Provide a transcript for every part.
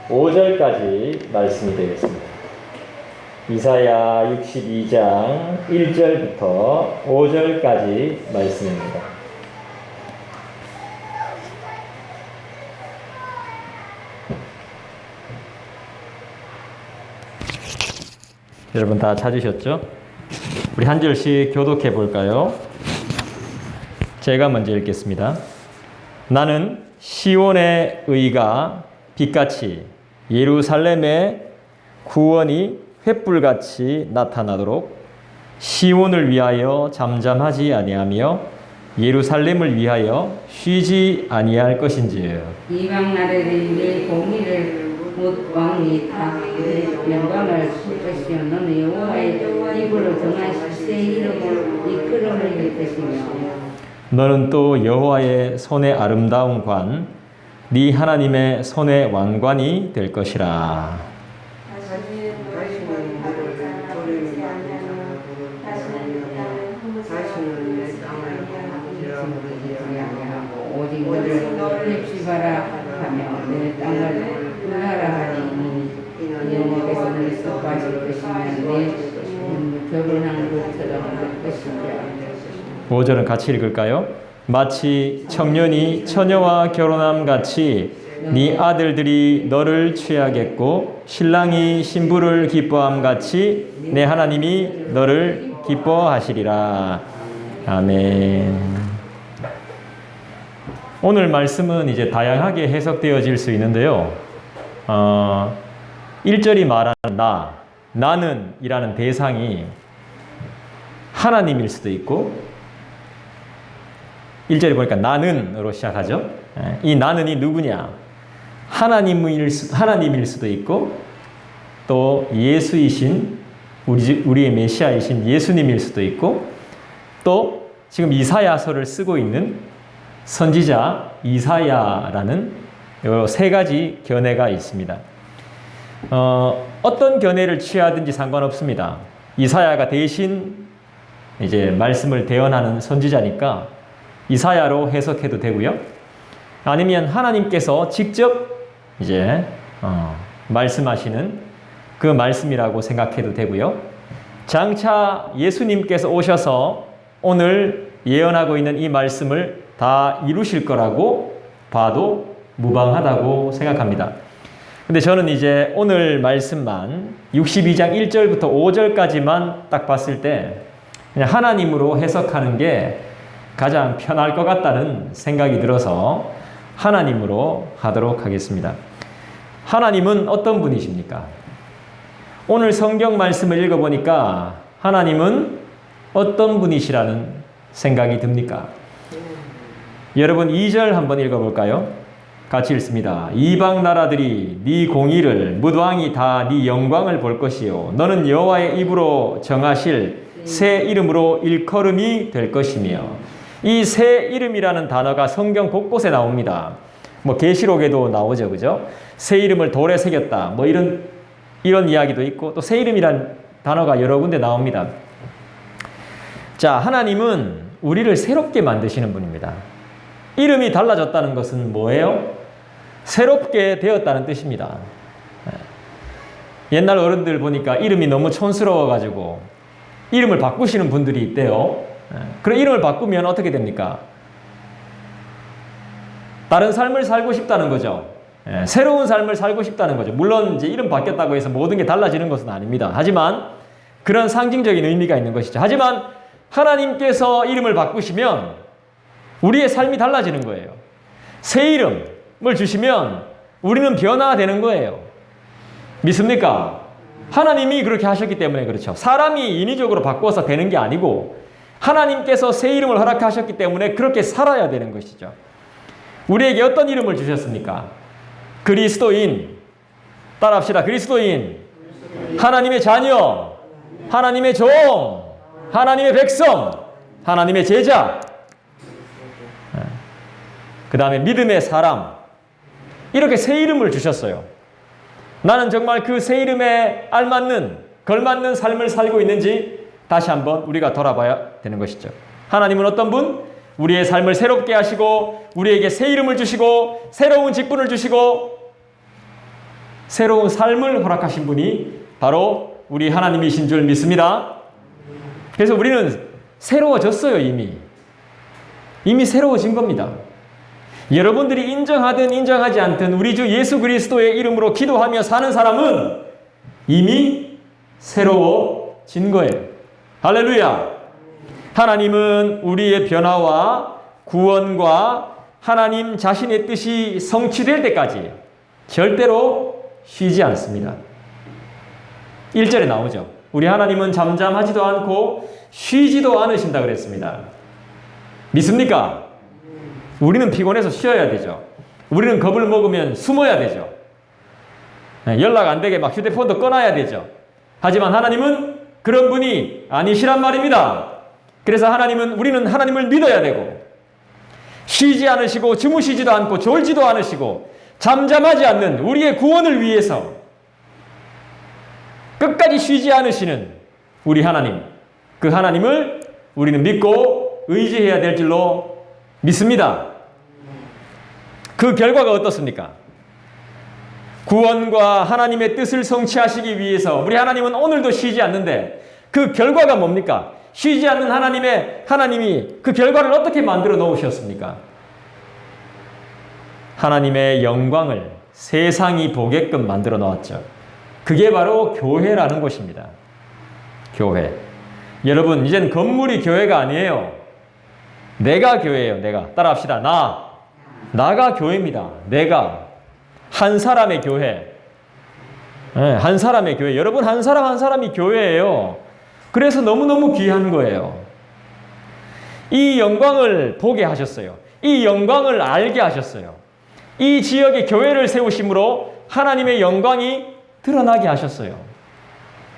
5절까지 말씀이 되겠습니다. 이사야 62장 1절부터 5절까지 말씀입니다. 여러분 다 찾으셨죠? 우리 한 절씩 교독해 볼까요? 제가 먼저 읽겠습니다. 나는 시온의 의가 빛같이 예루살렘의 구원이 횃불같이 나타나도록 시온을 위하여 잠잠하지 아니하며 예루살렘을 위하여 쉬지 아니할 것인지요. 이방 나라들이 내 공의를 못 왕이 다 내 영광을 볼 것이요 너는 여호와의 입으로 정하신 새 이름을 이끌어낼 것이며 너는 또 여호와의 손의 아름다운 관 네 하나님의 손의 왕관이 될 것이라. 오직 너를 입시바라 하며 내 땅을 분하라 하니 영원께서 너를 썩하실 것이며 내 결혼한 것처럼 될 것이라. 5절은 같이 읽을까요? 마치 청년이 처녀와 결혼함 같이 네 아들들이 너를 취하겠고 신랑이 신부를 기뻐함 같이 내 하나님이 너를 기뻐하시리라. 아멘. 오늘 말씀은 이제 다양하게 해석되어질 수 있는데요. 1절이 말하는 나는 이라는 대상이 하나님일 수도 있고 1절에 보니까 나는으로 시작하죠. 이 나는이 누구냐? 하나님일 수도 있고 또 예수이신 우리의 메시아이신 예수님일 수도 있고 또 지금 이사야서를 쓰고 있는 선지자 이사야라는 이 세 가지 견해가 있습니다. 어떤 견해를 취하든지 상관없습니다. 이사야가 대신 이제 말씀을 대언하는 선지자니까 이사야로 해석해도 되고요. 아니면 하나님께서 직접 이제 말씀하시는 그 말씀이라고 생각해도 되고요. 장차 예수님께서 오셔서 오늘 예언하고 있는 이 말씀을 다 이루실 거라고 봐도 무방하다고 생각합니다. 근데 저는 이제 오늘 말씀만 62장 1절부터 5절까지만 딱 봤을 때 그냥 하나님으로 해석하는 게 가장 편할 것 같다는 생각이 들어서 하나님으로 하도록 하겠습니다. 하나님은 어떤 분이십니까? 오늘 성경 말씀을 읽어보니까 하나님은 어떤 분이시라는 생각이 듭니까? 여러분 2절 한번 읽어볼까요? 같이 읽습니다. 이방 나라들이 네 공의를 뭇왕이 다 네 영광을 볼 것이요 너는 여호와의 입으로 정하실 새 이름으로 일컬음이 될 것이며 이 새 이름이라는 단어가 성경 곳곳에 나옵니다. 뭐 계시록에도 나오죠, 그죠? 새 이름을 돌에 새겼다. 뭐 이런 이야기도 있고 또 새 이름이란 단어가 여러 군데 나옵니다. 자, 하나님은 우리를 새롭게 만드시는 분입니다. 이름이 달라졌다는 것은 뭐예요? 새롭게 되었다는 뜻입니다. 옛날 어른들 보니까 이름이 너무 촌스러워가지고 이름을 바꾸시는 분들이 있대요. 그럼 이름을 바꾸면 어떻게 됩니까? 다른 삶을 살고 싶다는 거죠. 새로운 삶을 살고 싶다는 거죠. 물론 이제 이름 바뀌었다고 해서 모든 게 달라지는 것은 아닙니다. 하지만 그런 상징적인 의미가 있는 것이죠. 하지만 하나님께서 이름을 바꾸시면 우리의 삶이 달라지는 거예요. 새 이름을 주시면 우리는 변화되는 거예요. 믿습니까? 하나님이 그렇게 하셨기 때문에 그렇죠. 사람이 인위적으로 바꿔서 되는 게 아니고 하나님께서 새 이름을 허락하셨기 때문에 그렇게 살아야 되는 것이죠. 우리에게 어떤 이름을 주셨습니까? 그리스도인. 따라합시다. 그리스도인. 하나님의 자녀. 하나님의 종. 하나님의 백성. 하나님의 제자. 그 다음에 믿음의 사람. 이렇게 새 이름을 주셨어요. 나는 정말 그 새 이름에 알맞는, 걸맞는 삶을 살고 있는지 다시 한번 우리가 돌아봐야 되는 것이죠. 하나님은 어떤 분? 우리의 삶을 새롭게 하시고 우리에게 새 이름을 주시고 새로운 직분을 주시고 새로운 삶을 허락하신 분이 바로 우리 하나님이신 줄 믿습니다. 그래서 우리는 새로워졌어요, 이미 새로워진 겁니다. 여러분들이 인정하든 인정하지 않든 우리 주 예수 그리스도의 이름으로 기도하며 사는 사람은 이미 새로워진 거예요. 할렐루야! 하나님은 우리의 변화와 구원과 하나님 자신의 뜻이 성취될 때까지 절대로 쉬지 않습니다. 1절에 나오죠. 우리 하나님은 잠잠하지도 않고 쉬지도 않으신다 그랬습니다. 믿습니까? 우리는 피곤해서 쉬어야 되죠. 우리는 겁을 먹으면 숨어야 되죠. 연락 안 되게 막 휴대폰도 꺼놔야 되죠. 하지만 하나님은 그런 분이 아니시란 말입니다. 그래서 우리는 하나님을 믿어야 되고, 쉬지 않으시고 주무시지도 않고 졸지도 않으시고 잠잠하지 않는 우리의 구원을 위해서 끝까지 쉬지 않으시는 우리 하나님, 그 하나님을 우리는 믿고 의지해야 될 줄로 믿습니다. 그 결과가 어떻습니까? 구원과 하나님의 뜻을 성취하시기 위해서 우리 하나님은 오늘도 쉬지 않는데 그 결과가 뭡니까? 쉬지 않는 하나님이 그 결과를 어떻게 만들어 놓으셨습니까? 하나님의 영광을 세상이 보게끔 만들어 놓았죠. 그게 바로 교회라는 곳입니다. 교회. 여러분, 이젠 건물이 교회가 아니에요. 내가 교회예요. 내가. 따라합시다. 나가 교회입니다. 내가. 한 사람의 교회. 네, 한 사람의 교회. 여러분, 한 사람 한 사람이 교회예요. 그래서 너무너무 귀한 거예요. 이 영광을 보게 하셨어요. 이 영광을 알게 하셨어요. 이 지역에 교회를 세우심으로 하나님의 영광이 드러나게 하셨어요.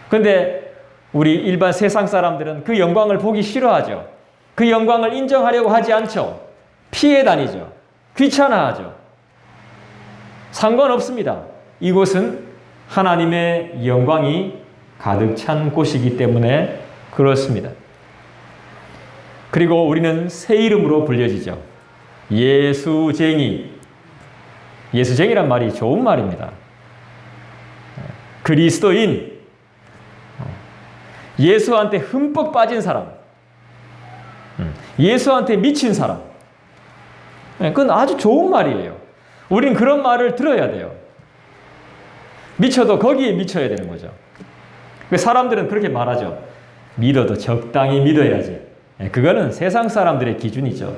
그런데 우리 일반 세상 사람들은 그 영광을 보기 싫어하죠. 그 영광을 인정하려고 하지 않죠. 피해 다니죠. 귀찮아하죠. 상관없습니다. 이곳은 하나님의 영광이 가득 찬 곳이기 때문에 그렇습니다. 그리고 우리는 새 이름으로 불려지죠. 예수쟁이. 예수쟁이란 말이 좋은 말입니다. 그리스도인. 예수한테 흠뻑 빠진 사람. 예수한테 미친 사람. 그건 아주 좋은 말이에요. 우린 그런 말을 들어야 돼요. 미쳐도 거기에 미쳐야 되는 거죠. 사람들은 그렇게 말하죠. 믿어도 적당히 믿어야지. 그거는 세상 사람들의 기준이죠.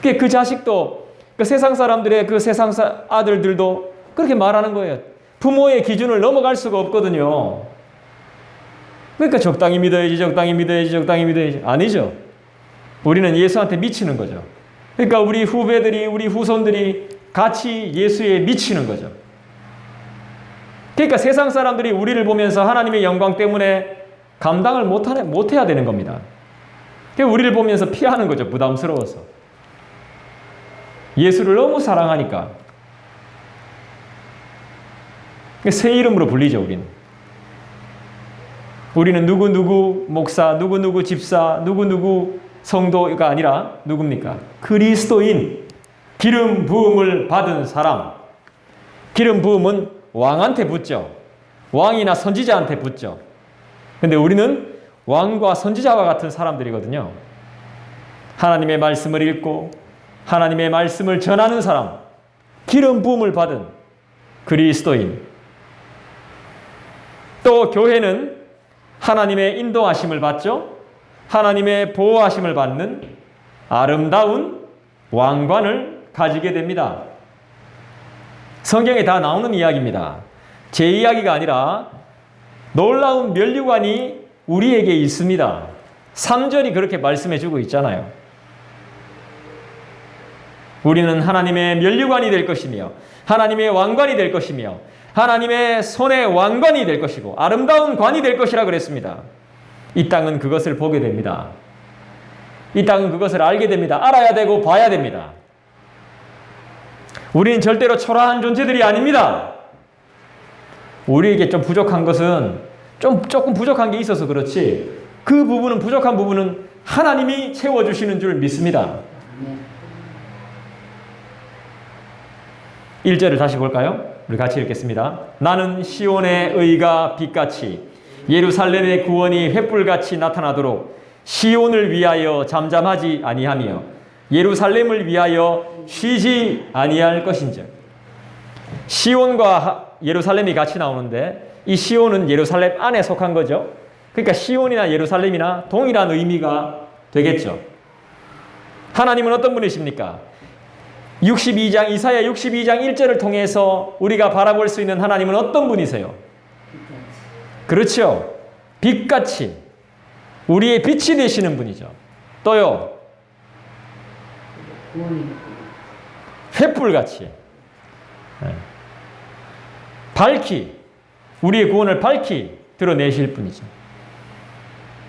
그 자식도 그 세상 사람들의 그 세상 아들들도 그렇게 말하는 거예요. 부모의 기준을 넘어갈 수가 없거든요. 그러니까 적당히 믿어야지, 적당히 믿어야지, 적당히 믿어야지. 아니죠. 우리는 예수한테 미치는 거죠. 그러니까 우리 후배들이, 우리 후손들이 같이 예수에 미치는 거죠. 그러니까 세상 사람들이 우리를 보면서 하나님의 영광 때문에 감당을 못해야 되는 겁니다. 그러니까 우리를 보면서 피하는 거죠. 부담스러워서. 예수를 너무 사랑하니까. 새 이름으로 불리죠, 우리는. 우리는 누구누구 목사, 누구누구 집사, 누구누구 성도가 아니라 누굽니까? 그리스도인, 기름 부음을 받은 사람. 기름 부음은 왕한테 붙죠. 왕이나 선지자한테 붙죠. 근데 우리는 왕과 선지자와 같은 사람들이거든요. 하나님의 말씀을 읽고 하나님의 말씀을 전하는 사람, 기름 부음을 받은 그리스도인. 또 교회는 하나님의 인도하심을 받죠. 하나님의 보호하심을 받는 아름다운 왕관을 가지게 됩니다. 성경에 다 나오는 이야기입니다. 제 이야기가 아니라 놀라운 면류관이 우리에게 있습니다. 3절이 그렇게 말씀해주고 있잖아요. 우리는 하나님의 면류관이 될 것이며 하나님의 왕관이 될 것이며 하나님의 손의 왕관이 될 것이고 아름다운 관이 될 것이라 그랬습니다. 이 땅은 그것을 보게 됩니다. 이 땅은 그것을 알게 됩니다. 알아야 되고 봐야 됩니다. 우리는 절대로 초라한 존재들이 아닙니다. 우리에게 좀 부족한 것은 조금 부족한 게 있어서 그렇지 그 부분은 부족한 부분은 하나님이 채워주시는 줄 믿습니다. 1절을 다시 볼까요? 우리 같이 읽겠습니다. 나는 시온의 의가 빛같이 예루살렘의 구원이 횃불같이 나타나도록 시온을 위하여 잠잠하지 아니하며 예루살렘을 위하여 쉬지 아니할 것인즉. 시온과 예루살렘이 같이 나오는데 이 시온은 예루살렘 안에 속한 거죠. 그러니까 시온이나 예루살렘이나 동일한 의미가 되겠죠. 하나님은 어떤 분이십니까? 62장 이사야 62장 1절을 통해서 우리가 바라볼 수 있는 하나님은 어떤 분이세요? 그렇죠. 빛같이 우리의 빛이 되시는 분이죠. 또요. 횃불같이 밝히 우리의 구원을 밝히 드러내실 분이죠.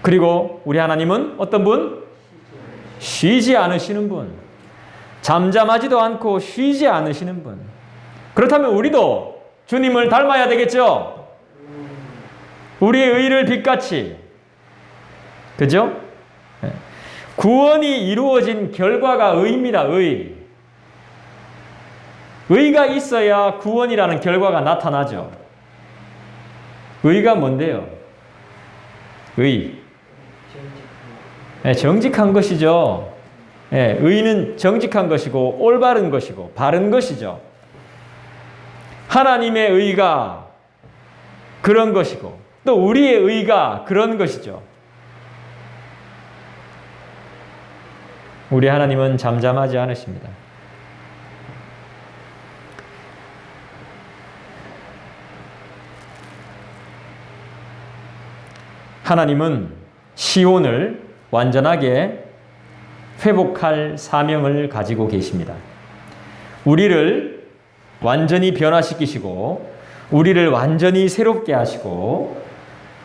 그리고 우리 하나님은 어떤 분? 쉬지 않으시는 분. 잠잠하지도 않고 쉬지 않으시는 분. 그렇다면 우리도 주님을 닮아야 되겠죠? 우리의 의를 빛같이. 그죠? 구원이 이루어진 결과가 의입니다. 의. 의가 있어야 구원이라는 결과가 나타나죠. 의가 뭔데요? 의. 정직한 것이죠. 의는 정직한 것이고 올바른 것이고 바른 것이죠. 하나님의 의가 그런 것이고 또 우리의 의가 그런 것이죠. 우리 하나님은 잠잠하지 않으십니다. 하나님은 시온을 완전하게 회복할 사명을 가지고 계십니다. 우리를 완전히 변화시키시고 우리를 완전히 새롭게 하시고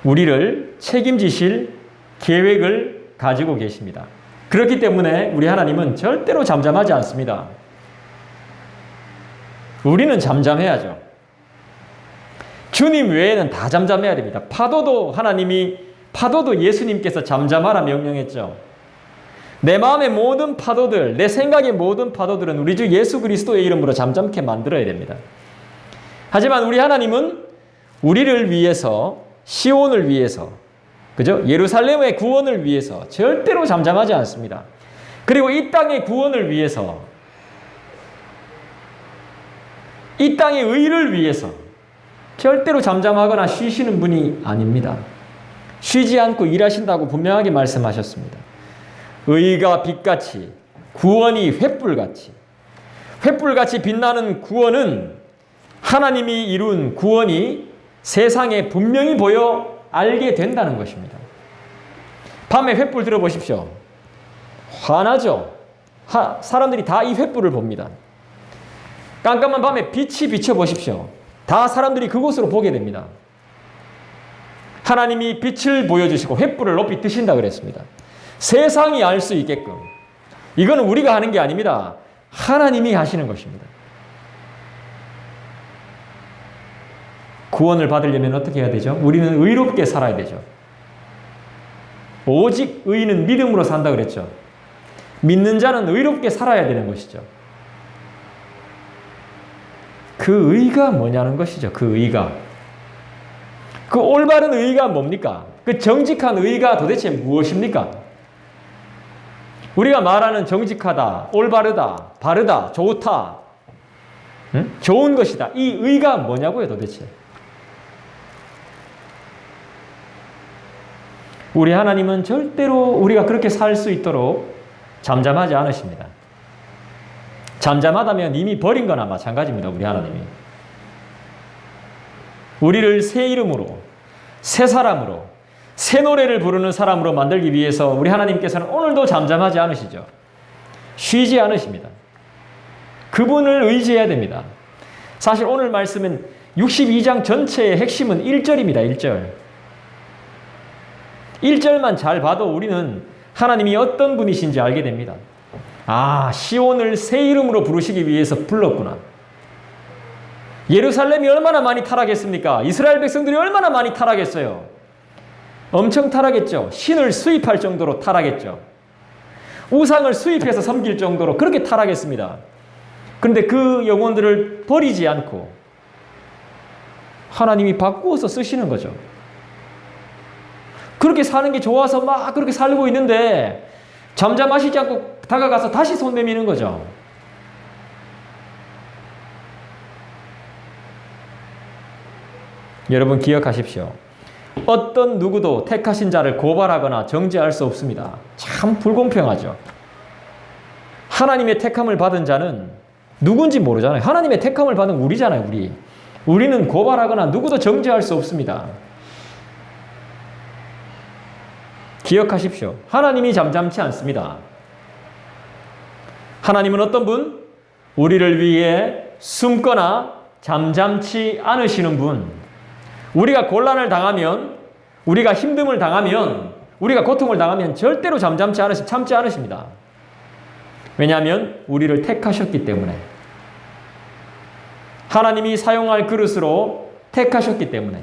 우리를 책임지실 계획을 가지고 계십니다. 그렇기 때문에 우리 하나님은 절대로 잠잠하지 않습니다. 우리는 잠잠해야죠. 주님 외에는 다 잠잠해야 됩니다. 파도도 예수님께서 잠잠하라 명령했죠. 내 마음의 모든 파도들, 내 생각의 모든 파도들은 우리 주 예수 그리스도의 이름으로 잠잠케 만들어야 됩니다. 하지만 우리 하나님은 우리를 위해서, 시온을 위해서, 그죠? 예루살렘의 구원을 위해서 절대로 잠잠하지 않습니다. 그리고 이 땅의 구원을 위해서, 이 땅의 의를 위해서 절대로 잠잠하거나 쉬시는 분이 아닙니다. 쉬지 않고 일하신다고 분명하게 말씀하셨습니다. 의가 빛같이, 구원이 횃불같이. 횃불같이 빛나는 구원은 하나님이 이룬 구원이 세상에 분명히 보여 알게 된다는 것입니다. 밤에 횃불 들어보십시오. 환하죠? 사람들이 다 이 횃불을 봅니다. 깜깜한 밤에 빛이 비춰보십시오. 다 사람들이 그곳으로 보게 됩니다. 하나님이 빛을 보여주시고 횃불을 높이 뜨신다 그랬습니다. 세상이 알 수 있게끔. 이거는 우리가 하는 게 아닙니다. 하나님이 하시는 것입니다. 구원을 받으려면 어떻게 해야 되죠? 우리는 의롭게 살아야 되죠. 오직 의인은 믿음으로 산다 그랬죠. 믿는 자는 의롭게 살아야 되는 것이죠. 그 의가 뭐냐는 것이죠. 그 의가. 그 올바른 의가 뭡니까? 그 정직한 의가 도대체 무엇입니까? 우리가 말하는 정직하다, 올바르다, 바르다, 좋다, 좋은 것이다. 이 의가 뭐냐고요, 도대체? 우리 하나님은 절대로 우리가 그렇게 살 수 있도록 잠잠하지 않으십니다. 잠잠하다면 이미 버린 거나 마찬가지입니다. 우리 하나님이. 우리를 새 이름으로, 새 사람으로, 새 노래를 부르는 사람으로 만들기 위해서 우리 하나님께서는 오늘도 잠잠하지 않으시죠. 쉬지 않으십니다. 그분을 의지해야 됩니다. 사실 오늘 말씀은 62장 전체의 핵심은 1절입니다. 1절. 1절만 잘 봐도 우리는 하나님이 어떤 분이신지 알게 됩니다. 아, 시온을 새 이름으로 부르시기 위해서 불렀구나. 예루살렘이 얼마나 많이 타락했습니까? 이스라엘 백성들이 얼마나 많이 타락했어요? 엄청 타락했죠. 신을 수입할 정도로 타락했죠. 우상을 수입해서 섬길 정도로 그렇게 타락했습니다. 그런데 그 영혼들을 버리지 않고 하나님이 바꾸어서 쓰시는 거죠. 그렇게 사는 게 좋아서 막 그렇게 살고 있는데 잠잠하시지 않고 다가가서 다시 손 내미는 거죠. 여러분 기억하십시오. 어떤 누구도 택하신 자를 고발하거나 정죄할 수 없습니다. 참 불공평하죠. 하나님의 택함을 받은 자는 누군지 모르잖아요. 하나님의 택함을 받은 우리잖아요. 우리는 고발하거나 누구도 정죄할 수 없습니다. 기억하십시오. 하나님이 잠잠치 않습니다. 하나님은 어떤 분? 우리를 위해 숨거나 잠잠치 않으시는 분. 우리가 곤란을 당하면, 우리가 힘듦을 당하면, 우리가 고통을 당하면 절대로 참지 않으십니다. 왜냐하면 우리를 택하셨기 때문에. 하나님이 사용할 그릇으로 택하셨기 때문에.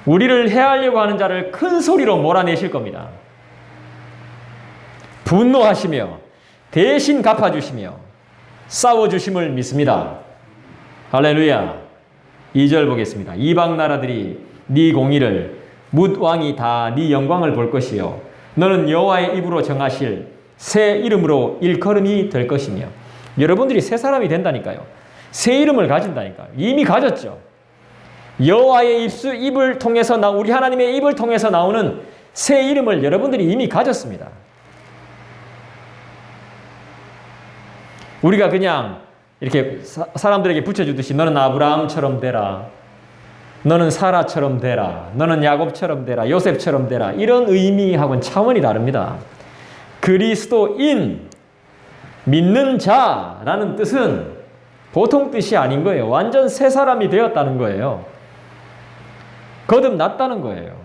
우리를 해하려고 하는 자를 큰 소리로 몰아내실 겁니다. 분노하시며 대신 갚아주시며 싸워주심을 믿습니다. 할렐루야. 2절 보겠습니다. 이방 나라들이 네 공의를 뭇 왕이 다 네 영광을 볼 것이요 너는 여호와의 입으로 정하실 새 이름으로 일컬음이 될 것이며. 여러분들이 새 사람이 된다니까요. 새 이름을 가진다니까요. 이미 가졌죠. 여호와의 입을 통해서 우리 하나님의 입을 통해서 나오는 새 이름을 여러분들이 이미 가졌습니다. 우리가 그냥 이렇게 사람들에게 붙여주듯이 너는 아브라함처럼 되라, 너는 사라처럼 되라, 너는 야곱처럼 되라, 요셉처럼 되라, 이런 의미하고는 차원이 다릅니다. 그리스도인, 믿는 자라는 뜻은 보통 뜻이 아닌 거예요. 완전 새 사람이 되었다는 거예요. 거듭났다는 거예요.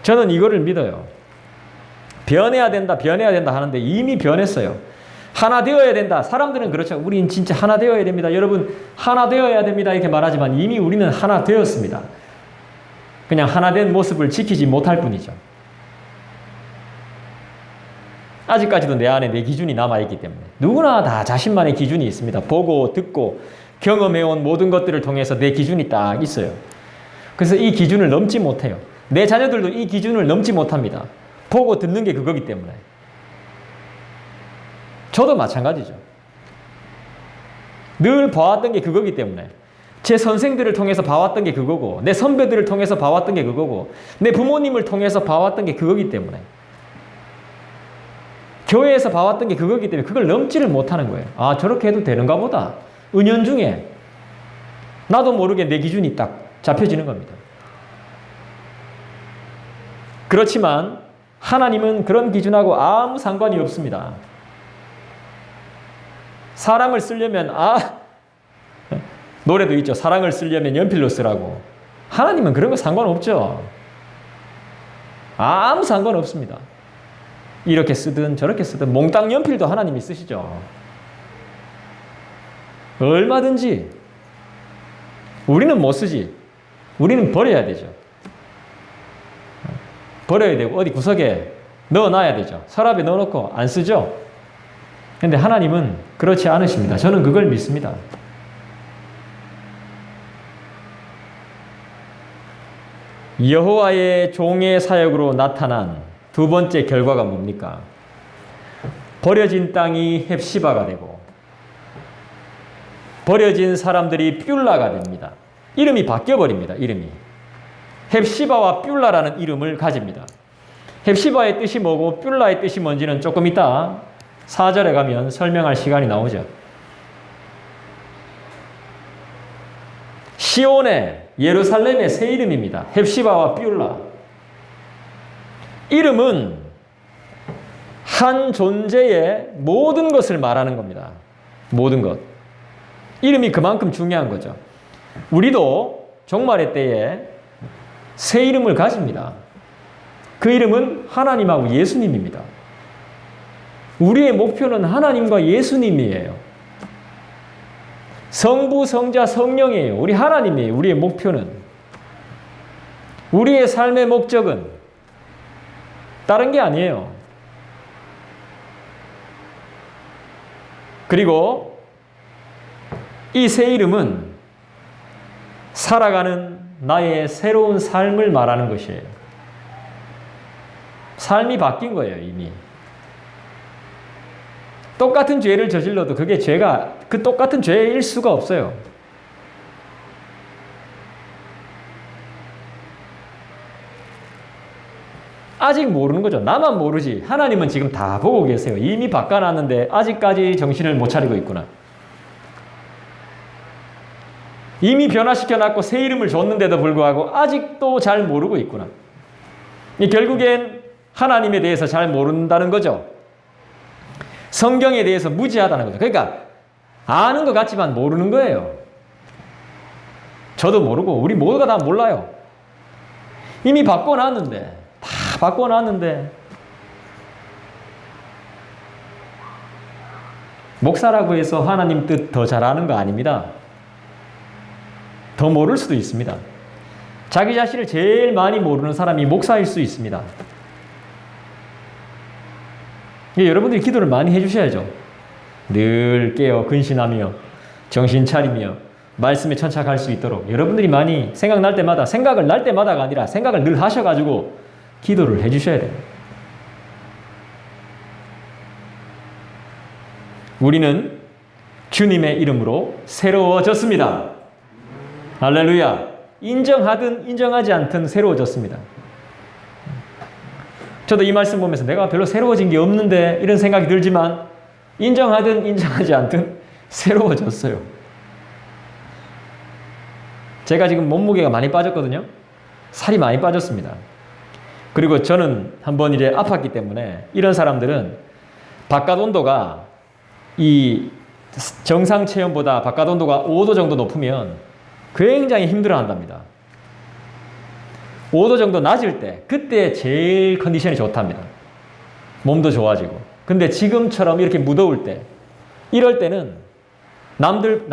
저는 이거를 믿어요. 변해야 된다 하는데 이미 변했어요. 하나 되어야 된다. 사람들은 그렇죠. 우린 진짜 하나 되어야 됩니다. 여러분, 하나 되어야 됩니다. 이렇게 말하지만 이미 우리는 하나 되었습니다. 그냥 하나 된 모습을 지키지 못할 뿐이죠. 아직까지도 내 안에 내 기준이 남아있기 때문에. 누구나 다 자신만의 기준이 있습니다. 보고, 듣고, 경험해온 모든 것들을 통해서 내 기준이 딱 있어요. 그래서 이 기준을 넘지 못해요. 내 자녀들도 이 기준을 넘지 못합니다. 보고 듣는 게 그거기 때문에. 저도 마찬가지죠. 늘 봐왔던 게 그거기 때문에. 제 선생들을 통해서 봐왔던 게 그거고, 내 선배들을 통해서 봐왔던 게 그거고, 내 부모님을 통해서 봐왔던 게 그거기 때문에. 교회에서 봐왔던 게 그거기 때문에 그걸 넘지를 못하는 거예요. 아, 저렇게 해도 되는가 보다. 은연중에 나도 모르게 내 기준이 딱 잡혀지는 겁니다. 그렇지만 하나님은 그런 기준하고 아무 상관이 없습니다. 사람을 쓰려면 노래도 있죠. 사랑을 쓰려면 연필로 쓰라고. 하나님은 그런 거 상관없죠. 아무 상관없습니다. 이렇게 쓰든 저렇게 쓰든 몽땅 연필도 하나님이 쓰시죠. 얼마든지. 우리는 못 쓰지. 우리는 버려야 되죠. 버려야 되고 어디 구석에 넣어놔야 되죠. 서랍에 넣어놓고 안 쓰죠. 그런데 하나님은 그렇지 않으십니다. 저는 그걸 믿습니다. 여호와의 종의 사역으로 나타난 두 번째 결과가 뭡니까? 버려진 땅이 헵시바가 되고 버려진 사람들이 뷸라가 됩니다. 이름이 바뀌어버립니다. 이름이. 헵시바와 뷸라라는 이름을 가집니다. 헵시바의 뜻이 뭐고 뷸라의 뜻이 뭔지는 조금 이따 4절에 가면 설명할 시간이 나오죠. 시온의 예루살렘의 새 이름입니다. 헵시바와 뷸라. 이름은 한 존재의 모든 것을 말하는 겁니다. 모든 것. 이름이 그만큼 중요한 거죠. 우리도 종말의 때에 새 이름을 가집니다. 그 이름은 하나님하고 예수님입니다. 우리의 목표는 하나님과 예수님이에요. 성부, 성자, 성령이에요. 우리 하나님이에요. 우리의 목표는. 우리의 삶의 목적은 다른 게 아니에요. 그리고 이 새 이름은 살아가는 나의 새로운 삶을 말하는 것이에요. 삶이 바뀐 거예요, 이미. 똑같은 죄를 저질러도 그게 죄가 그 똑같은 죄일 수가 없어요. 아직 모르는 거죠. 나만 모르지. 하나님은 지금 다 보고 계세요. 이미 바꿔놨는데 아직까지 정신을 못 차리고 있구나. 이미 변화시켜놨고 새 이름을 줬는데도 불구하고 아직도 잘 모르고 있구나. 결국엔 하나님에 대해서 잘 모른다는 거죠. 성경에 대해서 무지하다는 거죠. 그러니까 아는 것 같지만 모르는 거예요. 저도 모르고 우리 모두가 다 몰라요. 이미 바꿔놨는데 다 바꿔놨는데 목사라고 해서 하나님 뜻 더 잘하는 거 아닙니다. 더 모를 수도 있습니다. 자기 자신을 제일 많이 모르는 사람이 목사일 수 있습니다. 여러분들이 기도를 많이 해주셔야죠. 늘 깨어 근신하며 정신 차리며 말씀에 천착할 수 있도록 여러분들이 많이 생각날 때마다, 생각을 날 때마다가 아니라 생각을 늘 하셔가지고 기도를 해주셔야 돼요. 우리는 주님의 이름으로 새로워졌습니다. 할렐루야. 인정하든 인정하지 않든 새로워졌습니다. 저도 이 말씀 보면서 내가 별로 새로워진 게 없는데 이런 생각이 들지만 인정하든 인정하지 않든 새로워졌어요. 제가 지금 몸무게가 많이 빠졌거든요. 살이 많이 빠졌습니다. 그리고 저는 한번 이제 아팠기 때문에 이런 사람들은 바깥 온도가 이 정상 체온보다 바깥 온도가 5도 정도 높으면 굉장히 힘들어한답니다. 5도 정도 낮을 때 그때 제일 컨디션이 좋답니다. 몸도 좋아지고. 근데 지금처럼 이렇게 무더울 때 이럴 때는 남들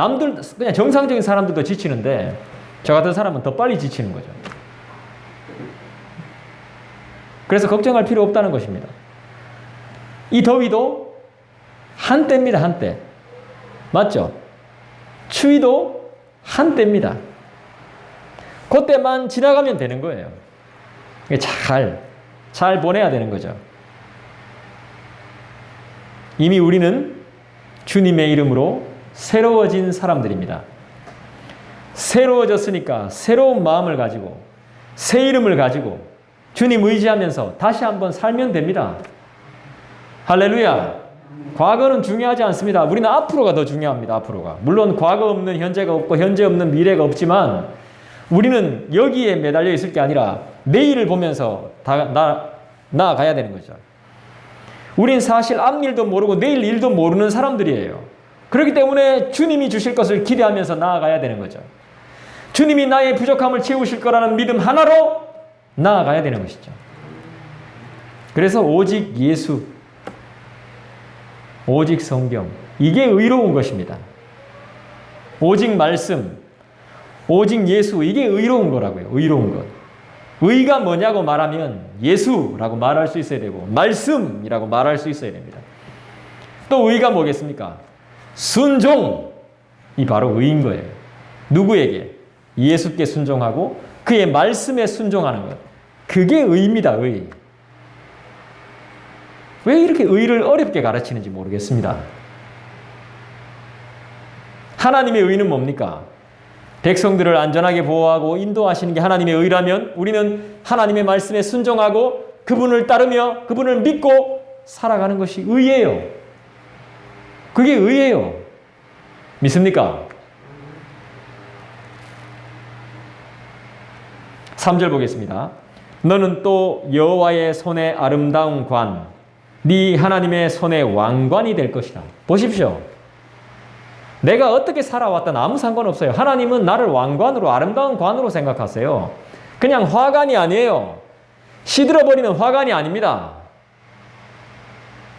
그냥 정상적인 사람들도 지치는데 저 같은 사람은 더 빨리 지치는 거죠. 그래서 걱정할 필요 없다는 것입니다. 이 더위도 한때입니다. 한때. 맞죠? 추위도 한때입니다. 그때만 지나가면 되는 거예요. 잘 보내야 되는 거죠. 이미 우리는 주님의 이름으로 새로워진 사람들입니다. 새로워졌으니까 새로운 마음을 가지고 새 이름을 가지고 주님 의지하면서 다시 한번 살면 됩니다. 할렐루야. 과거는 중요하지 않습니다. 우리는 앞으로가 더 중요합니다. 앞으로가. 물론 과거 없는 현재가 없고 현재 없는 미래가 없지만 우리는 여기에 매달려 있을 게 아니라 내일을 보면서 나아가야 되는 거죠. 우린 사실 앞일도 모르고 내일 일도 모르는 사람들이에요. 그렇기 때문에 주님이 주실 것을 기대하면서 나아가야 되는 거죠. 주님이 나의 부족함을 채우실 거라는 믿음 하나로 나아가야 되는 것이죠. 그래서 오직 예수, 오직 성경, 이게 의로운 것입니다. 오직 말씀, 오직 예수, 이게 의로운 거라고요. 의로운 것. 의가 뭐냐고 말하면 예수라고 말할 수 있어야 되고 말씀이라고 말할 수 있어야 됩니다. 또 의가 뭐겠습니까? 순종이 바로 의인 거예요. 누구에게? 예수께 순종하고 그의 말씀에 순종하는 것. 그게 의입니다. 의. 왜 이렇게 의를 어렵게 가르치는지 모르겠습니다. 하나님의 의는 뭡니까? 백성들을 안전하게 보호하고 인도하시는 게 하나님의 의라면 우리는 하나님의 말씀에 순종하고 그분을 따르며 그분을 믿고 살아가는 것이 의예요. 그게 의예요. 믿습니까? 3절 보겠습니다. 너는 또 여호와의 손의 아름다운 관, 네 하나님의 손의 왕관이 될 것이다. 보십시오. 내가 어떻게 살아왔든 아무 상관없어요. 하나님은 나를 왕관으로, 아름다운 관으로 생각하세요. 그냥 화관이 아니에요. 시들어버리는 화관이 아닙니다.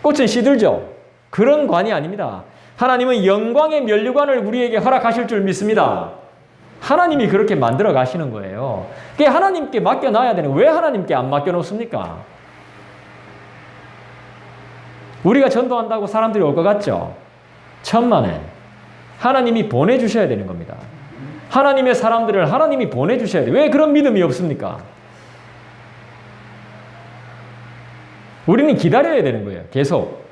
꽃은 시들죠? 그런 관이 아닙니다. 하나님은 영광의 면류관을 우리에게 허락하실 줄 믿습니다. 하나님이 그렇게 만들어 가시는 거예요. 그게 하나님께 맡겨놔야 되는 거예요. 왜 하나님께 안 맡겨놓습니까? 우리가 전도한다고 사람들이 올 것 같죠? 천만에 하나님이 보내주셔야 되는 겁니다. 하나님의 사람들을 하나님이 보내주셔야 돼요. 왜 그런 믿음이 없습니까? 우리는 기다려야 되는 거예요. 계속.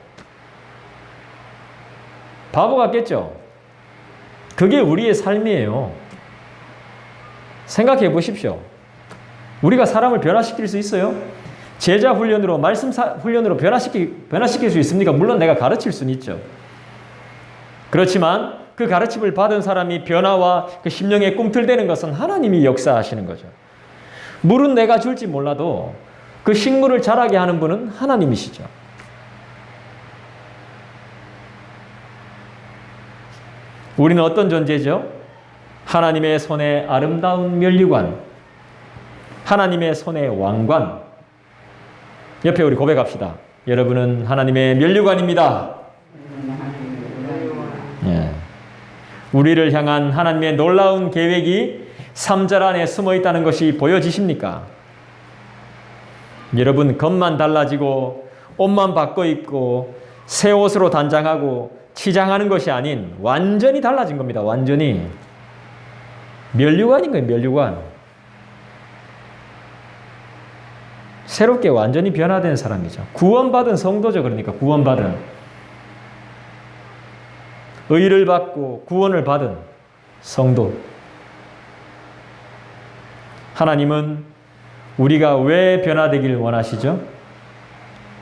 바보 같겠죠? 그게 우리의 삶이에요. 생각해 보십시오. 우리가 사람을 변화시킬 수 있어요? 제자 훈련으로, 말씀 훈련으로 변화시킬 수 있습니까? 물론 내가 가르칠 수는 있죠. 그렇지만 그 가르침을 받은 사람이 변화와 그 심령에 꿈틀대는 것은 하나님이 역사하시는 거죠. 물은 내가 줄지 몰라도 그 식물을 자라게 하는 분은 하나님이시죠. 우리는 어떤 존재죠? 하나님의 손에 아름다운 면류관, 하나님의 손에 왕관. 옆에 우리 고백합시다. 여러분은 하나님의 면류관입니다. 예. 우리를 향한 하나님의 놀라운 계획이 3절 안에 숨어 있다는 것이 보여지십니까? 여러분, 겉만 달라지고 옷만 바꿔 입고 새 옷으로 단장하고 치장하는 것이 아닌 완전히 달라진 겁니다. 완전히. 면류관인 거예요. 면류관. 새롭게 완전히 변화된 사람이죠. 구원받은 성도죠. 그러니까 구원받은. 의를 받고 구원을 받은 성도. 하나님은 우리가 왜 변화되길 원하시죠?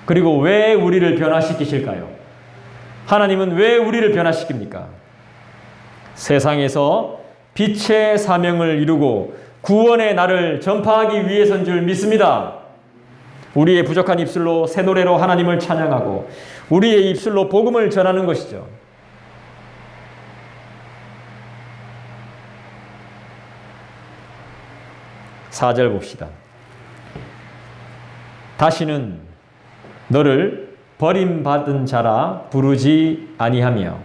그리고 왜 우리를 변화시키실까요? 하나님은 왜 우리를 변화시킵니까? 세상에서 빛의 사명을 이루고 구원의 날을 전파하기 위해서인 줄 믿습니다. 우리의 부족한 입술로 새 노래로 하나님을 찬양하고 우리의 입술로 복음을 전하는 것이죠. (4절) 봅시다. 다시는 너를 버림받은 자라 부르지 아니하며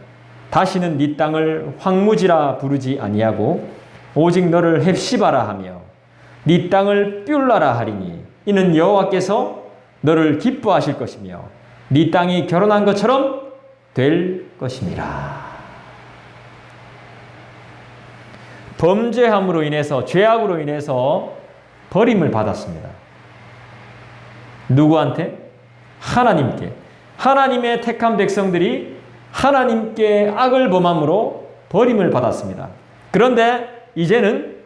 다시는 네 땅을 황무지라 부르지 아니하고 오직 너를 헵시바라 하며 네 땅을 뷸라라 하리니 이는 여호와께서 너를 기뻐하실 것이며 네 땅이 결혼한 것처럼 될 것이니라. 범죄함으로 인해서, 죄악으로 인해서 버림을 받았습니다. 누구한테? 하나님께. 하나님의 택한 백성들이 하나님께 악을 범함으로 버림을 받았습니다. 그런데 이제는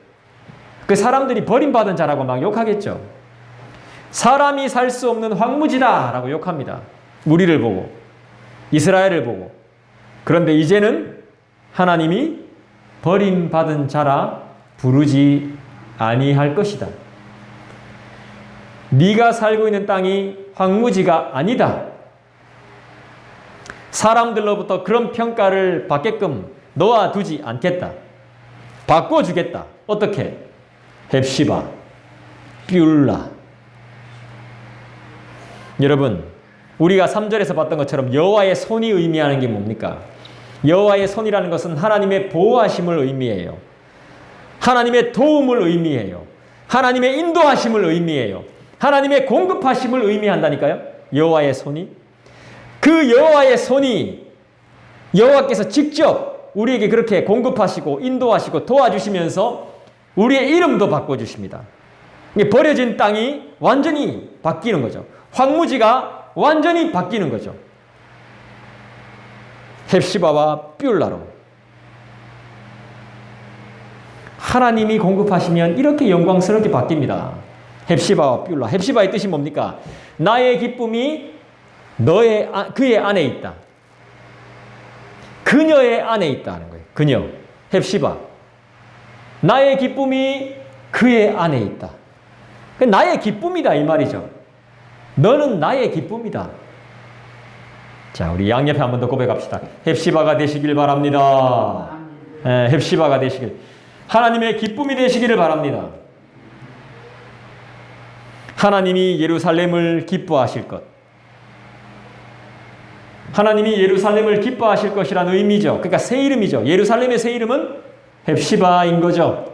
그 사람들이 버림받은 자라고 막 욕하겠죠. 사람이 살 수 없는 황무지다 라고 욕합니다. 우리를 보고, 이스라엘을 보고. 그런데 이제는 하나님이 버림받은 자라 부르지 아니할 것이다. 네가 살고 있는 땅이 황무지가 아니다. 사람들로부터 그런 평가를 받게끔 놓아두지 않겠다. 바꿔주겠다. 어떻게? 헵시바, 뷸라. 여러분, 우리가 3절에서 봤던 것처럼 여호와의 손이 의미하는 게 뭡니까? 여호와의 손이라는 것은 하나님의 보호하심을 의미해요. 하나님의 도움을 의미해요. 하나님의 인도하심을 의미해요. 하나님의 공급하심을 의미한다니까요. 여호와의 손이. 그 여호와의 손이 여호와께서 직접 우리에게 그렇게 공급하시고 인도하시고 도와주시면서 우리의 이름도 바꿔주십니다. 버려진 땅이 완전히 바뀌는 거죠. 황무지가 완전히 바뀌는 거죠. 헵시바와 뷸라로. 하나님이 공급하시면 이렇게 영광스럽게 바뀝니다. 헵시바와 뷸라. 헵시바의 뜻이 뭡니까? 나의 기쁨이 그의 안에 있다. 그녀의 안에 있다는 거예요. 그녀. 헵시바. 나의 기쁨이 그의 안에 있다. 나의 기쁨이다 이 말이죠. 너는 나의 기쁨이다. 자, 우리 양옆에 한 번 더 고백합시다. 헵시바가 되시길 바랍니다. 헵시바가 되시길. 하나님의 기쁨이 되시기를 바랍니다. 하나님이 예루살렘을 기뻐하실 것. 하나님이 예루살렘을 기뻐하실 것이라는 의미죠. 그러니까 새 이름이죠. 예루살렘의 새 이름은 헵시바인 거죠.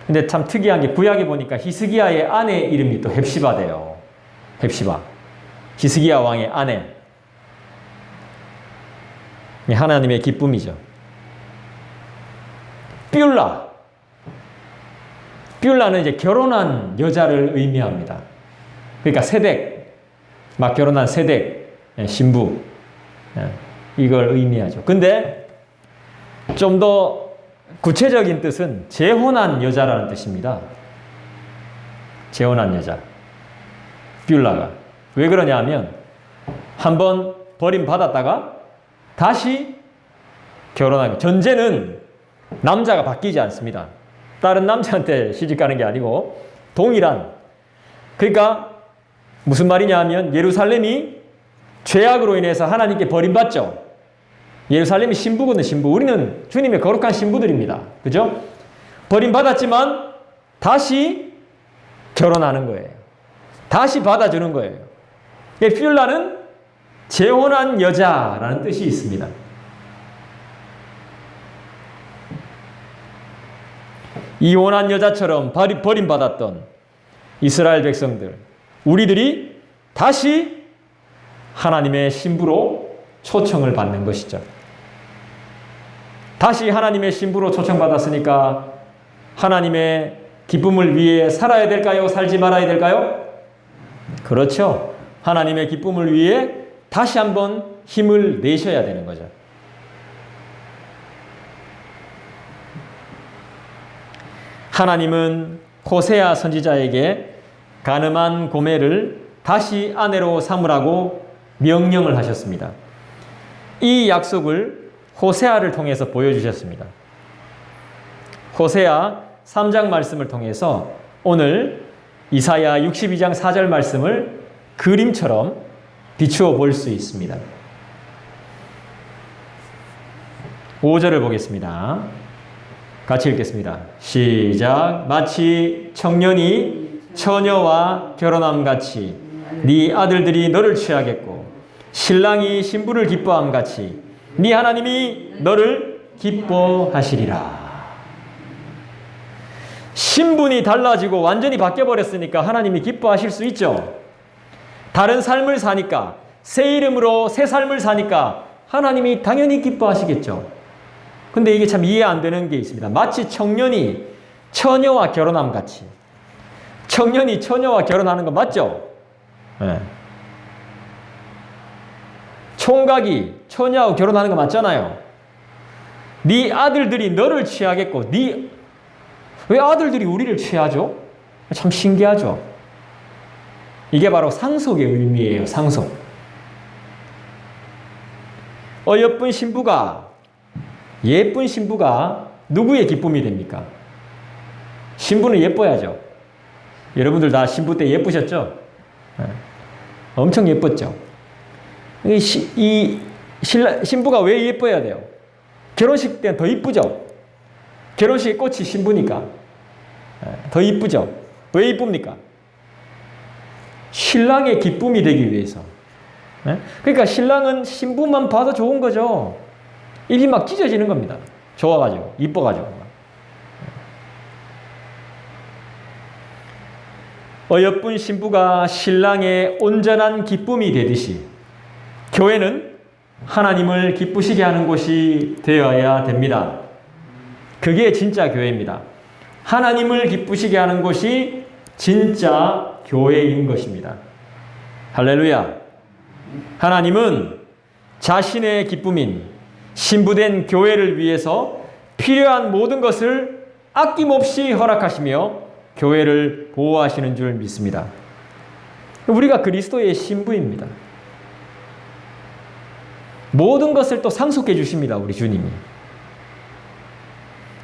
근데 참 특이한 게 구약에 보니까 히스기야의 아내 이름이 또 헵시바돼요. 헵시바. 히스기야 왕의 아내. 하나님의 기쁨이죠. 뷸라는 이제 결혼한 여자를 의미합니다. 그러니까 세댁, 막 결혼한 세댁, 신부, 이걸 의미하죠. 근데 좀 더 구체적인 뜻은 재혼한 여자라는 뜻입니다. 재혼한 여자, 뷸라가. 왜 그러냐면 한번 버림받았다가 다시 결혼하기. 전제는 남자가 바뀌지 않습니다. 다른 남자한테 시집가는 게 아니고 동일한. 그러니까 무슨 말이냐 하면 예루살렘이 죄악으로 인해서 하나님께 버림받죠. 예루살렘이 신부거든요. 신부. 우리는 주님의 거룩한 신부들입니다. 그죠? 버림받았지만 다시 결혼하는 거예요. 다시 받아주는 거예요. 뷸라는 재혼한 여자라는 뜻이 있습니다. 이혼한 여자처럼 버림받았던 이스라엘 백성들, 우리들이 다시 하나님의 신부로 초청을 받는 것이죠. 다시 하나님의 신부로 초청받았으니까 하나님의 기쁨을 위해 살아야 될까요? 살지 말아야 될까요? 그렇죠. 하나님의 기쁨을 위해 다시 한번 힘을 내셔야 되는 거죠. 하나님은 호세아 선지자에게 가늠한 고멜을 다시 아내로 삼으라고 명령을 하셨습니다. 이 약속을 호세아를 통해서 보여주셨습니다. 호세아 3장 말씀을 통해서 오늘 이사야 62장 4절 말씀을 그림처럼 비추어 볼 수 있습니다. 5절을 보겠습니다. 같이 읽겠습니다. 시작. 마치 청년이 처녀와 결혼함 같이 네 아들들이 너를 취하겠고 신랑이 신부를 기뻐함 같이 네 하나님이 너를 기뻐하시리라. 신분이 달라지고 완전히 바뀌어버렸으니까 하나님이 기뻐하실 수 있죠. 다른 삶을 사니까, 새 이름으로 새 삶을 사니까 하나님이 당연히 기뻐하시겠죠. 근데 이게 참 이해 안 되는 게 있습니다. 마치 청년이 처녀와 결혼함 같이. 청년이 처녀와 결혼하는 거 맞죠? 네. 총각이 처녀하고 결혼하는 거 맞잖아요. 네 아들들이 너를 취하겠고, 왜 아들들이 우리를 취하죠? 참 신기하죠? 이게 바로 상속의 의미예요. 상속. 예쁜 신부가 누구의 기쁨이 됩니까? 신부는 예뻐야죠. 여러분들 다 신부 때 예쁘셨죠? 엄청 예뻤죠. 신부가 왜 예뻐야 돼요? 결혼식 때는 더 이쁘죠? 결혼식 꽃이 신부니까 더 이쁘죠? 왜 이쁩니까? 신랑의 기쁨이 되기 위해서. 그러니까 신랑은 신부만 봐도 좋은 거죠. 입이 막 찢어지는 겁니다. 좋아가지고, 이뻐가지고. 어여쁜 신부가 신랑의 온전한 기쁨이 되듯이 교회는 하나님을 기쁘시게 하는 곳이 되어야 됩니다. 그게 진짜 교회입니다. 하나님을 기쁘시게 하는 곳이 진짜 교회인 것입니다. 할렐루야. 하나님은 자신의 기쁨인 신부된 교회를 위해서 필요한 모든 것을 아낌없이 허락하시며 교회를 보호하시는 줄 믿습니다. 우리가 그리스도의 신부입니다. 모든 것을 또 상속해 주십니다. 우리 주님이.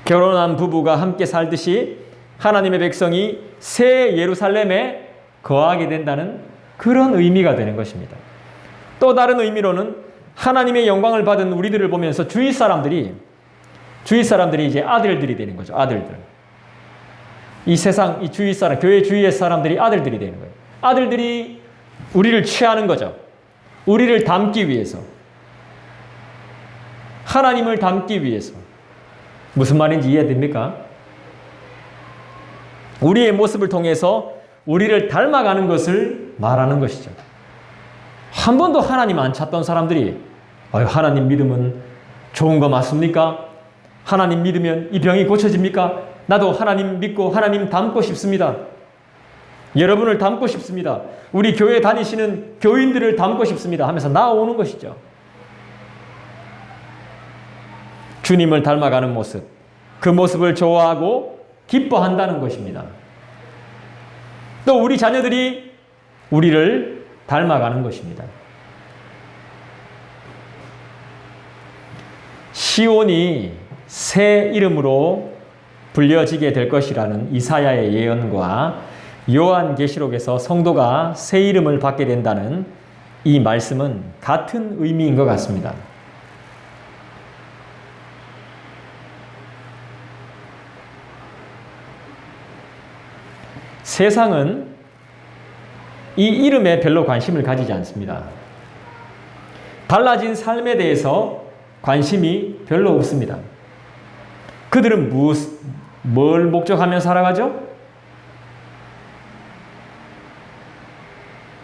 결혼한 부부가 함께 살듯이 하나님의 백성이 새 예루살렘에 거하게 된다는 그런 의미가 되는 것입니다. 또 다른 의미로는 하나님의 영광을 받은 우리들을 보면서 주위 사람들이 이제 아들들이 되는 거죠. 아들들. 이 세상, 이 주위 사람, 교회 주위의 사람들이 아들들이 되는 거예요. 아들들이 우리를 취하는 거죠. 우리를 닮기 위해서. 하나님을 닮기 위해서. 무슨 말인지 이해됩니까? 우리의 모습을 통해서 우리를 닮아가는 것을 말하는 것이죠. 한 번도 하나님 안 찾던 사람들이 하나님 믿으면 좋은 거 맞습니까? 하나님 믿으면 이 병이 고쳐집니까? 나도 하나님 믿고 하나님 닮고 싶습니다. 여러분을 닮고 싶습니다. 우리 교회 다니시는 교인들을 닮고 싶습니다 하면서 나오는 것이죠. 주님을 닮아가는 모습, 그 모습을 좋아하고 기뻐한다는 것입니다. 또 우리 자녀들이 우리를 닮아가는 것입니다. 시온이 새 이름으로 불려지게 될 것이라는 이사야의 예언과 요한계시록에서 성도가 새 이름을 받게 된다는 이 말씀은 같은 의미인 것 같습니다. 세상은 이 이름에 별로 관심을 가지지 않습니다. 달라진 삶에 대해서 관심이 별로 없습니다. 그들은 뭘 목적하며 살아가죠?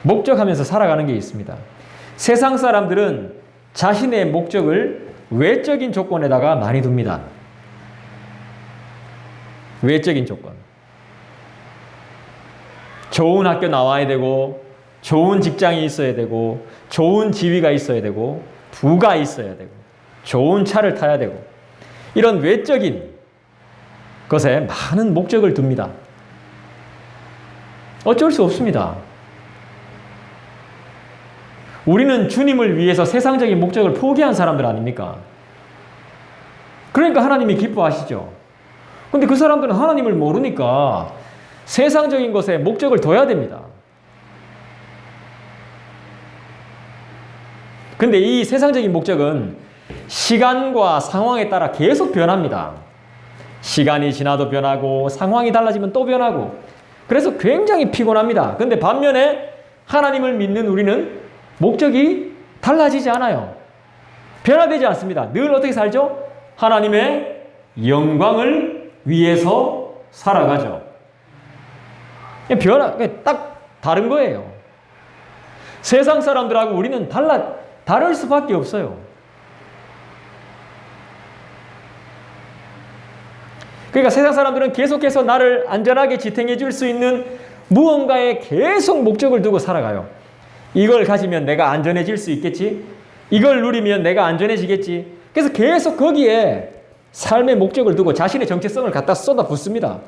목적하면서 살아가는 게 있습니다. 세상 사람들은 자신의 목적을 외적인 조건에다가 많이 둡니다. 외적인 조건. 좋은 학교 나와야 되고, 좋은 직장이 있어야 되고, 좋은 지위가 있어야 되고, 부가 있어야 되고, 좋은 차를 타야 되고, 이런 외적인 것에 많은 목적을 둡니다. 어쩔 수 없습니다. 우리는 주님을 위해서 세상적인 목적을 포기한 사람들 아닙니까? 그러니까 하나님이 기뻐하시죠. 근데 그 사람들은 하나님을 모르니까 세상적인 것에 목적을 둬야 됩니다. 근데 이 세상적인 목적은 시간과 상황에 따라 계속 변합니다. 시간이 지나도 변하고 상황이 달라지면 또 변하고, 그래서 굉장히 피곤합니다. 근데 반면에 하나님을 믿는 우리는 목적이 달라지지 않아요. 변화되지 않습니다. 늘 어떻게 살죠? 하나님의 영광을 위해서 살아가죠. 딱 다른 거예요. 세상 사람들하고 우리는 다를 수밖에 없어요. 그러니까 세상 사람들은 계속해서 나를 안전하게 지탱해 줄 수 있는 무언가에 계속 목적을 두고 살아가요. 이걸 가지면 내가 안전해질 수 있겠지? 이걸 누리면 내가 안전해지겠지? 그래서 계속 거기에 삶의 목적을 두고 자신의 정체성을 갖다 쏟아붓습니다.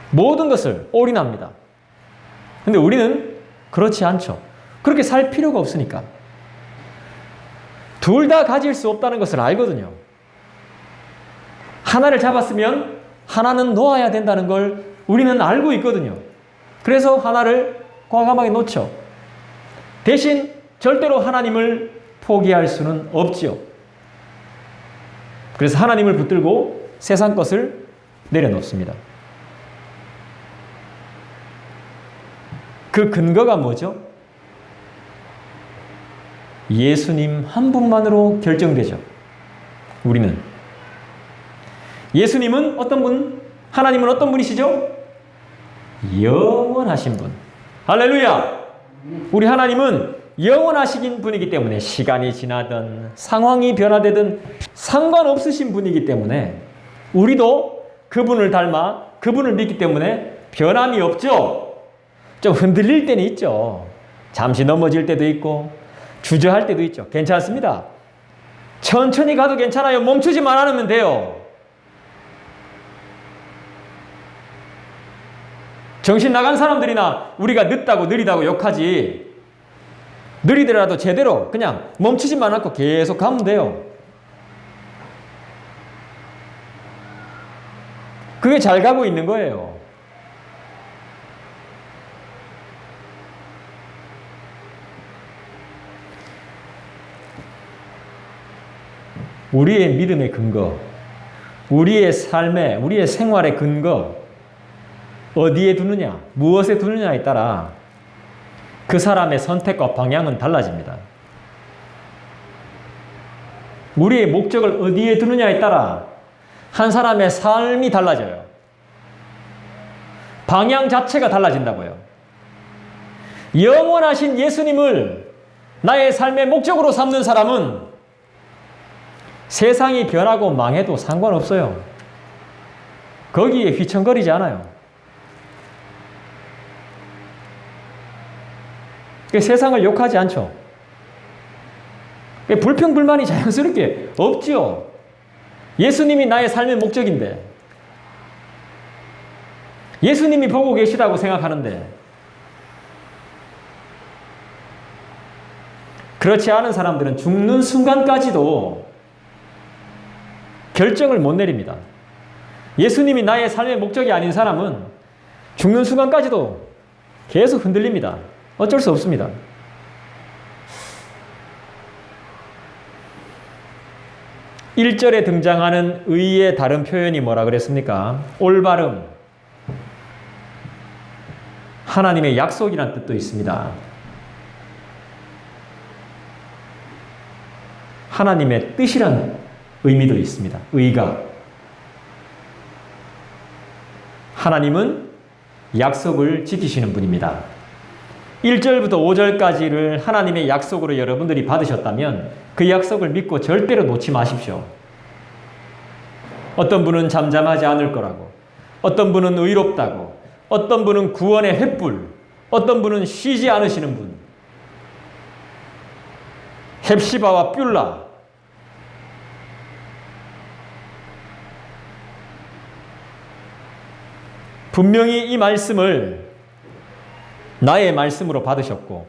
모든 것을 올인합니다. 근데 우리는 그렇지 않죠. 그렇게 살 필요가 없으니까. 둘 다 가질 수 없다는 것을 알거든요. 하나를 잡았으면 하나는 놓아야 된다는 걸 우리는 알고 있거든요. 그래서 하나를 과감하게 놓죠. 대신 절대로 하나님을 포기할 수는 없지요. 그래서 하나님을 붙들고 세상 것을 내려놓습니다. 그 근거가 뭐죠? 예수님 한 분만으로 결정되죠. 우리는. 예수님은 어떤 분? 하나님은 어떤 분이시죠? 영원하신 분. 할렐루야! 우리 하나님은 영원하신 분이기 때문에 시간이 지나든 상황이 변화되든 상관없으신 분이기 때문에 우리도 그분을 닮아 그분을 믿기 때문에 변함이 없죠. 좀 흔들릴 때는 있죠. 잠시 넘어질 때도 있고 주저할 때도 있죠. 괜찮습니다. 천천히 가도 괜찮아요. 멈추지만 않으면 돼요. 정신 나간 사람들이나 우리가 늦다고 느리다고 욕하지, 느리더라도 제대로 그냥 멈추지만 않고 계속 가면 돼요. 그게 잘 가고 있는 거예요. 우리의 믿음의 근거, 우리의 삶의, 우리의 생활의 근거, 어디에 두느냐, 무엇에 두느냐에 따라 그 사람의 선택과 방향은 달라집니다. 우리의 목적을 어디에 두느냐에 따라 한 사람의 삶이 달라져요. 방향 자체가 달라진다고요. 영원하신 예수님을 나의 삶의 목적으로 삼는 사람은 세상이 변하고 망해도 상관없어요. 거기에 휘청거리지 않아요. 세상을 욕하지 않죠. 불평불만이 자연스럽게 없지요. 예수님이 나의 삶의 목적인데, 예수님이 보고 계시다고 생각하는데, 그렇지 않은 사람들은 죽는 순간까지도 결정을 못 내립니다. 예수님이 나의 삶의 목적이 아닌 사람은 죽는 순간까지도 계속 흔들립니다. 어쩔 수 없습니다. 1절에 등장하는 의의 다른 표현이 뭐라 그랬습니까? 올바름, 하나님의 약속이라는 뜻도 있습니다. 하나님의 뜻이라는 의미도 있습니다. 의가. 하나님은 약속을 지키시는 분입니다. 1절부터 5절까지를 하나님의 약속으로 여러분들이 받으셨다면 그 약속을 믿고 절대로 놓지 마십시오. 어떤 분은 잠잠하지 않을 거라고, 어떤 분은 의롭다고, 어떤 분은 구원의 횃불, 어떤 분은 쉬지 않으시는 분, 헵시바와 뷸라, 분명히 이 말씀을 나의 말씀으로 받으셨고,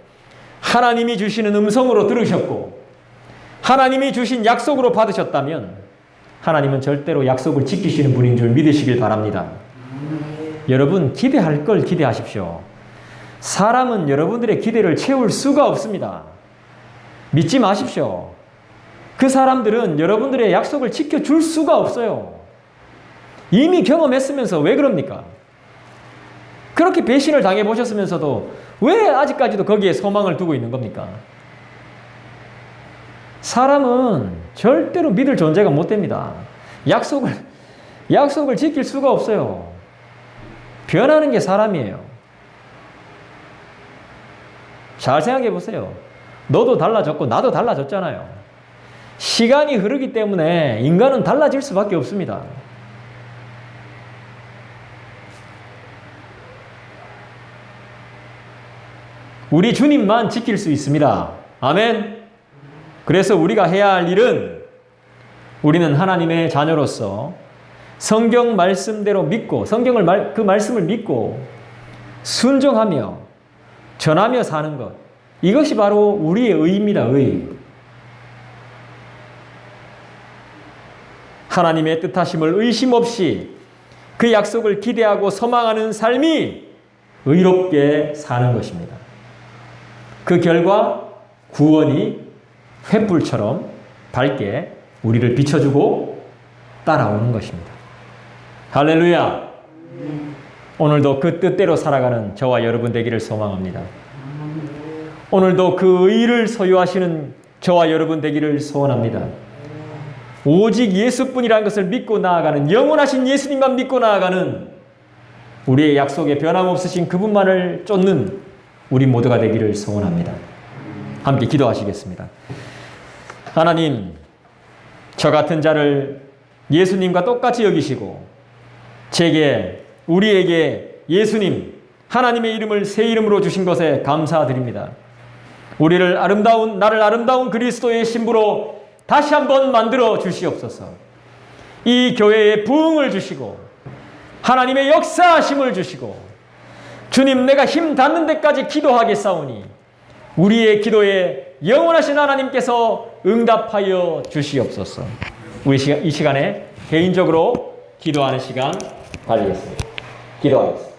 하나님이 주시는 음성으로 들으셨고, 하나님이 주신 약속으로 받으셨다면 하나님은 절대로 약속을 지키시는 분인 줄 믿으시길 바랍니다. 여러분, 기대할 걸 기대하십시오. 사람은 여러분들의 기대를 채울 수가 없습니다. 믿지 마십시오. 그 사람들은 여러분들의 약속을 지켜줄 수가 없어요. 이미 경험했으면서 왜 그럽니까? 그렇게 배신을 당해보셨으면서도 왜 아직까지도 거기에 소망을 두고 있는 겁니까? 사람은 절대로 믿을 존재가 못 됩니다. 약속을 지킬 수가 없어요. 변하는 게 사람이에요. 잘 생각해 보세요. 너도 달라졌고 나도 달라졌잖아요. 시간이 흐르기 때문에 인간은 달라질 수밖에 없습니다. 우리 주님만 지킬 수 있습니다. 아멘. 그래서 우리가 해야 할 일은, 우리는 하나님의 자녀로서 성경 말씀대로 믿고, 그 말씀을 믿고 순종하며 전하며 사는 것, 이것이 바로 우리의 의입니다. 의. 하나님의 뜻하심을 의심 없이 그 약속을 기대하고 소망하는 삶이 의롭게 사는 것입니다. 그 결과 구원이 횃불처럼 밝게 우리를 비춰주고 따라오는 것입니다. 할렐루야! 오늘도 그 뜻대로 살아가는 저와 여러분 되기를 소망합니다. 오늘도 그 의를 소유하시는 저와 여러분 되기를 소원합니다. 오직 예수뿐이라는 것을 믿고 나아가는, 영원하신 예수님만 믿고 나아가는, 우리의 약속에 변함없으신 그분만을 쫓는 우리 모두가 되기를 소원합니다. 함께 기도하시겠습니다. 하나님, 저 같은 자를 예수님과 똑같이 여기시고 제게, 우리에게 예수님, 하나님의 이름을 새 이름으로 주신 것에 감사드립니다. 우리를 나를 아름다운 그리스도의 신부로 다시 한번 만들어 주시옵소서. 이 교회에 부흥을 주시고 하나님의 역사하심을 주시고, 주님, 내가 힘 닿는 데까지 기도하겠사오니 우리의 기도에 영원하신 하나님께서 응답하여 주시옵소서. 우리 이 시간에 개인적으로 기도하는 시간 가지겠습니다. 기도하겠습니다.